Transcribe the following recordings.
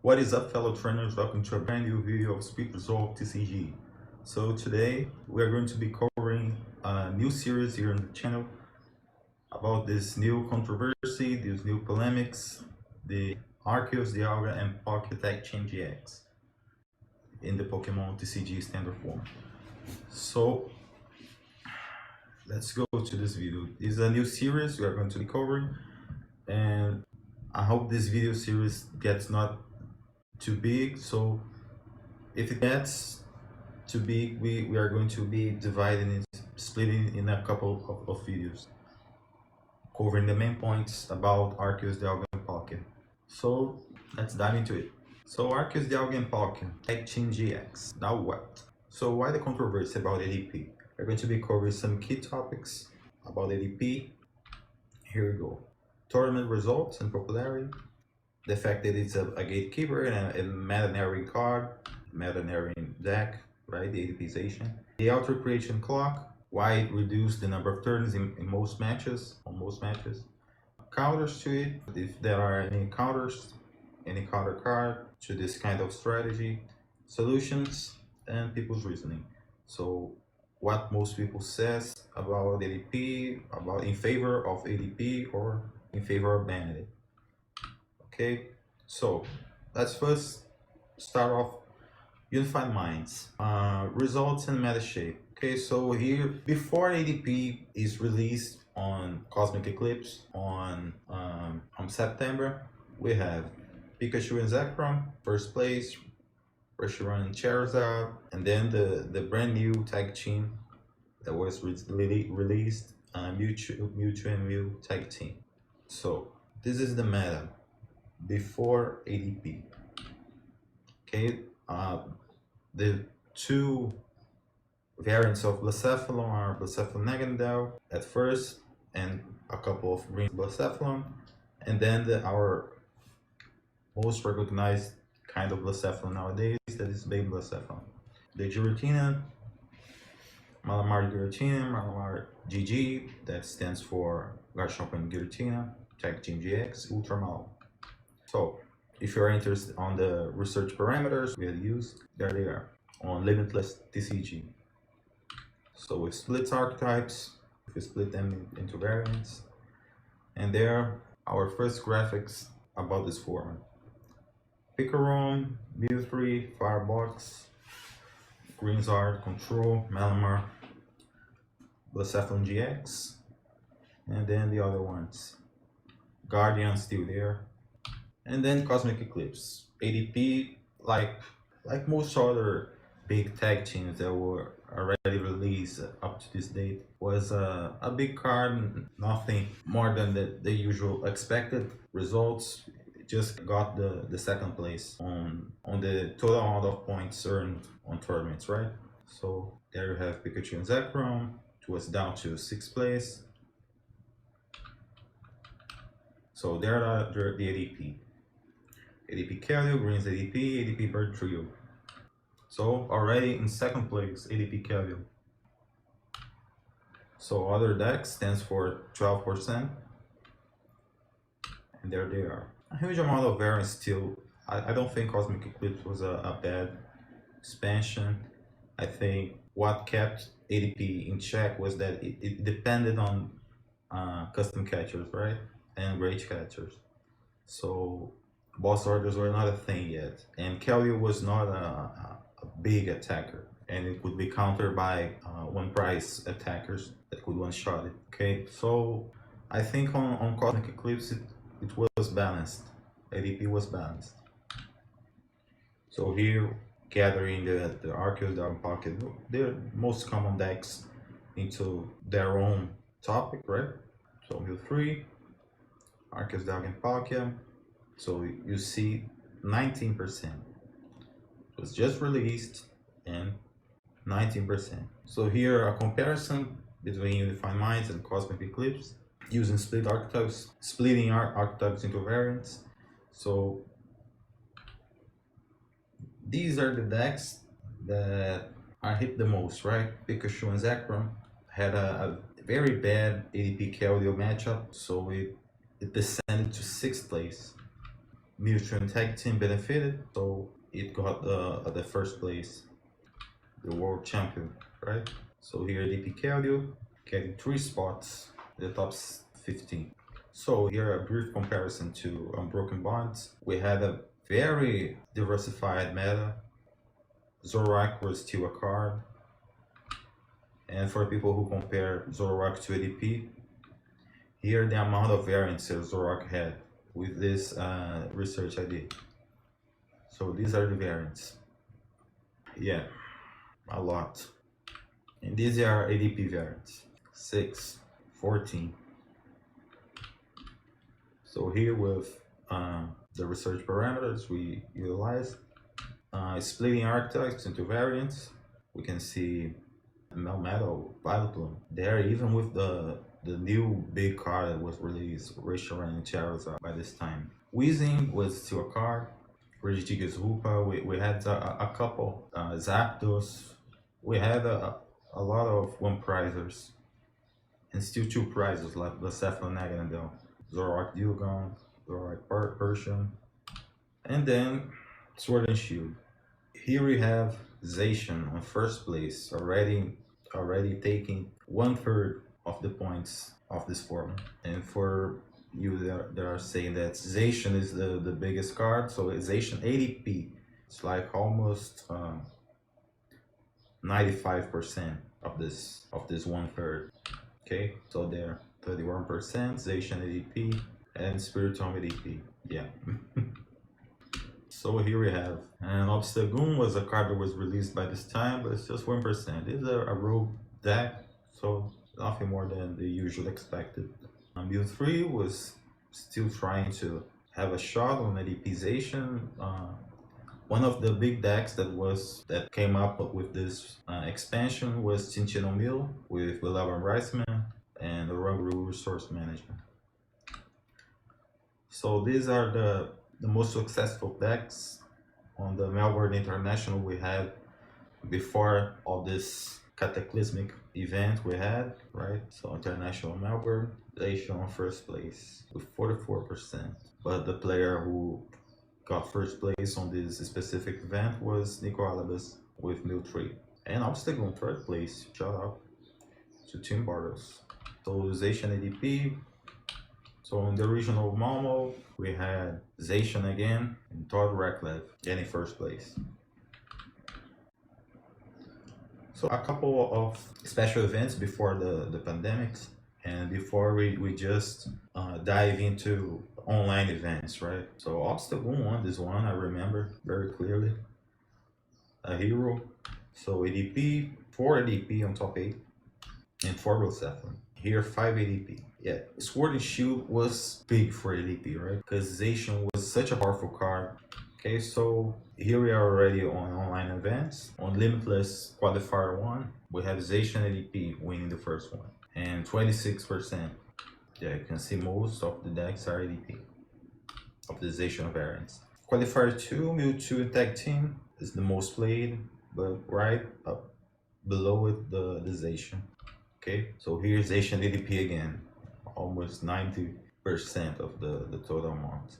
What is up, fellow trainers? Welcome to a brand new video of Speed Resolve TCG. So today we are going to be covering a new series here on the channel about this new controversy, these new polemics, the Arceus, Dialga, and Palkia Tag Chain GX in the Pokemon TCG standard form. So let's go to this video. This is a new series we are going to be covering, and I hope this video series gets not too big. So if it gets too big, we are going to be dividing it, splitting in a couple of videos, covering the main points about Arceus, Dialga, and Palkia. So let's dive into it. So Arceus, Dialga, and Palkia, Tag Chain GX, now what? So why the controversy about ADP? We're going to be covering some key topics about ADP. Here we go. Tournament results and popularity. The fact that it's a gatekeeper and a meta-narrowing card, meta-narrowing deck, right? The ADPization. The auto creation clock, why it reduced the number of turns in most matches, on most matches. Counters to it, if there are any counters, any counter card to this kind of strategy. Solutions and people's reasoning. So what most people says about ADP, about in favor of ADP or in favor of banning it. Okay, so let's first start off Unified Minds, results and meta shape. Okay, so here before ADP is released on Cosmic Eclipse on September, we have Pikachu and Zekrom first place, Reshiram and Charizard, and then the brand new tag team that was released, Mewtwo and Mew tag team. So this is the meta before ADP. Okay, the two variants of Blacephalon are Blacephalon Naganadel at first, and a couple of green Blacephalon, and then our most recognized kind of Blacephalon nowadays, that is Baby Blacephalon. The Giratina, Malamar Giratina, Malamar GG, that stands for Garchomp and Giratina, Tag Team GX, Ultramal. So if you're interested on the research parameters we had used, there they are on Limitless TCG. So it splits archetypes, we split them into variants, and there are our first graphics about this format. Picaron, Mew3, Firebox, Greenzard, Control, Malamar, Blacephalon GX, and then the other ones. Guardian still there. And then Cosmic Eclipse. ADP, like most other big tag teams that were already released up to this date, was a big card, nothing more than the usual expected results. It just got the second place on the total amount of points earned on tournaments, right? So there you have Pikachu and Zekrom. It was down to 6th place. So there are the ADP. ADP Kelly, Green's ADP, ADP Bird Trio. So already in 2nd place, ADP Kelly. So other decks stands for 12%. And there they are. A huge amount of variance still. I don't think Cosmic Eclipse was a bad expansion. I think what kept ADP in check was that it depended on custom catchers, right? And rage catchers. So boss orders were not a thing yet, and Kelly was not a big attacker, and it could be countered by one price attackers that could one shot it. Okay, so I think on Cosmic Eclipse it was balanced. ADP was balanced. So here gathering the Arceus, the Palkia, the most common decks into their own topic, right? So Mew3, Arceus, Dialga, and Palkia. So you see 19%. It was just released and 19%. So here a comparison between Unified Minds and Cosmic Eclipse using split archetypes, splitting archetypes into variants. So these are the decks that are hit the most, right? Pikachu and Zekrom had a very bad ADP Keldeo matchup, so it descended to 6th place. Mewtwo and Tag Team benefited, so it got the first place, the world champion, right? So here ADP getting 3 spots, the top 15. So here a brief comparison to Unbroken Bonds. We had a very diversified meta. Zoroark was still a card. And for people who compare Zoroark to ADP, here the amount of variances Zoroark had with this research I did. So these are the variants. Yeah, a lot. And these are ADP variants. 6, 14. So here with the research parameters we utilize, splitting archetypes into variants, we can see Melmetal, Vileplume. There, even with the new big card that was released, Reshiram and Charizard by this time. Weezing was still a card. Regigigas Hoopa, we had a couple. Zapdos, we had a lot of one prizers. And still 2 prizes like the Blacephalon Naganadel, Zoroark Dilgon, Zoroark Persian, and then Sword and Shield. Here we have Zacian on first place, already taking 1/3 of the points of this format. And for you that are saying that Zacian is the biggest card, so Zacian ADP, it's like almost 95% of this 1/3. Okay, so there 31% Zacian ADP and Spiritomb ADP. Yeah. So here we have, and Obstagoon was a card that was released by this time, but it's just 1%. It's a rogue deck, so nothing more than the usual expected. Build 3 was still trying to have a shot on ADPization. One of the big decks that came up with this expansion was Tinchino Mill with Willava Reisman and the Rugru Resource Management. So these are the most successful decks on the Melbourne International we had before all this cataclysmic event we had, right? So International Melbourne, they show in first place with 44%. But the player who got first place on this specific event was Nico Alabas with Mil 3. And Obstagoon third place, shout out to Team Bartles. So Zacian ADP. So in the regional Momo, we had Zacian again and Todd Reklev getting first place. So a couple of special events before the pandemics and before we just dive into online events, right? So Obstagoon won this one, I remember very clearly. A hero. So ADP, 4 ADP on top 8 and 4 Blacephalon. Here 5 ADP. Yeah, Sword and Shield was big for ADP, right? Because Zacian was such a powerful card. Okay, so here we are already on online events. On Limitless Qualifier 1, we have Zacian ADP winning the first one. And 26%. Yeah, you can see most of the decks are ADP of the Zacian variants. Qualifier 2, Mewtwo and Tag Team is the most played, but right up below it, the Zacian. Okay, so here's Zacian ADP again, almost 90% of the total amount.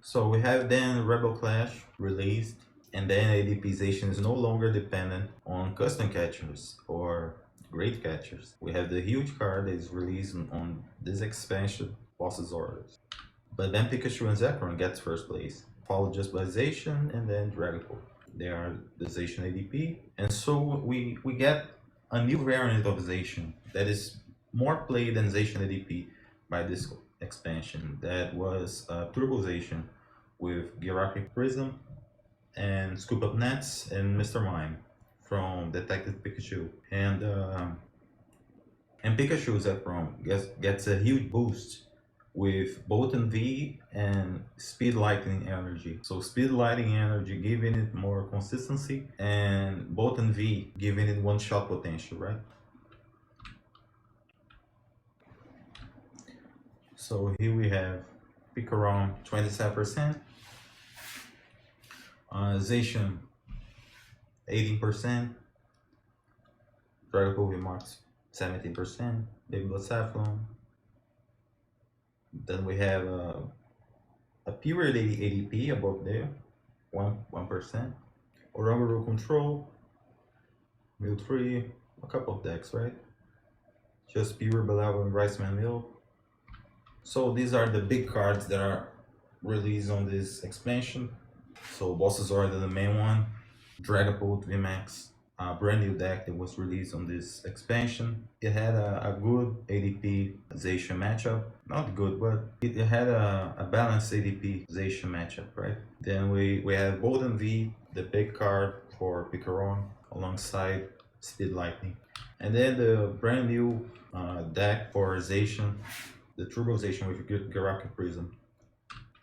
So we have then Rebel Clash released, and then ADPization is no longer dependent on custom catchers or great catchers. We have the huge card that is released on this expansion, Boss's Orders. But then Pikachu and Zekrom gets first place, followed just by Zacian and then Dragapult. They are the Zacian ADP, and so we get a new variant of Zacian that is more played than Zacian ADP by this expansion. That was Turbo Zacian with Gyarakic Prism and Scoop Up Nets and Mr. Mime from Detective Pikachu. And Pikachu Zekrom gets a huge boost with Bolton V and Speed Lightning Energy. So Speed Lightning Energy giving it more consistency and Bolton V giving it one-shot potential, right? So here we have Pikarom 27%, Zacian 18%, Dragapult VMAX 17%, Baby Blacephalon. Then we have a period ADP above there, 1%. Oranguru Control, Mill 3, a couple of decks, right? Just pure Bellava and Riceman Mill. So these are the big cards that are released on this expansion. So Boss's Order, the main one, Dragapult VMAX, a brand new deck that was released on this expansion. It had a good ADP-zation matchup. Not good, but it had a balanced ADP-zation matchup, right? Then we have Golden V, the big card for Picaron, alongside Speed Lightning. And then the brand new deck for Zation, the Turbo Zation with Garaku Prism,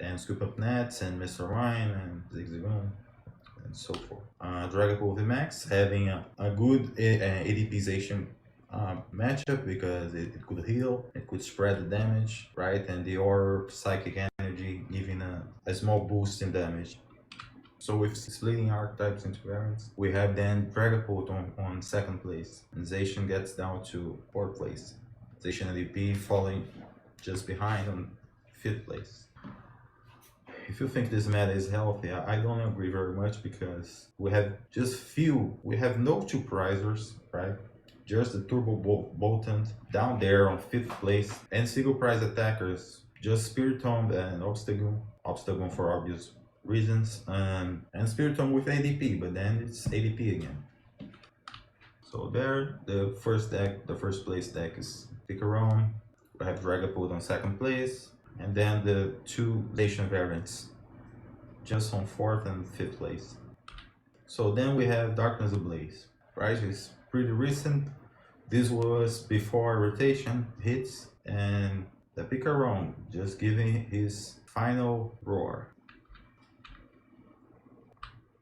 and Scoop Up Nets, and Mr. Rhyme, and Zigzagoon, and so forth. Dragapult VMAX having a good ADPization matchup because it could heal, it could spread the damage, right? And the Orb Psychic Energy giving a small boost in damage. So with splitting archetypes into variants, we have then Dragapult on second place, and Zation gets down to fourth place. Zation ADP falling just behind on fifth place. If you think this meta is healthy, I don't agree very much because we have we have no two prizers, right? Just the Turbo Bolton down there on fifth place, and single prize attackers, just Spiritomb and Obstagoon for obvious reasons, and Spiritomb with ADP, but then it's ADP again. So there, the first place deck is Picaron. We have Dragapult on second place, and then the two Zation variants just on fourth and fifth place. So then we have Darkness Ablaze, right? It's pretty recent. This was before rotation hits, and the Picaron just giving his final roar.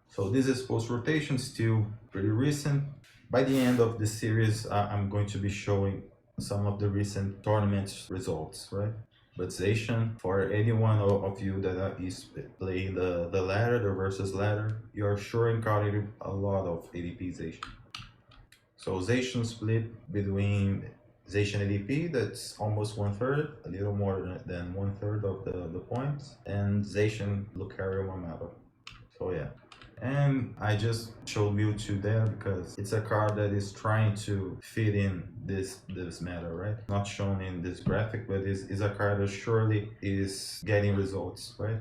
So this is post-rotation, still pretty recent. By the end of the series, I'm going to be showing some of the recent tournament results, right? But Zation, for any one of you that is playing the ladder, the versus ladder, you're sure encountering a lot of ADP Zation. So Zation split between Zation ADP, that's almost 1/3, a little more than 1/3 of the points, and Zation Lucario Mamado. So yeah. And I just showed Mewtwo there because it's a card that is trying to fit in this meta, right? Not shown in this graphic, but is a card that surely is getting results, right?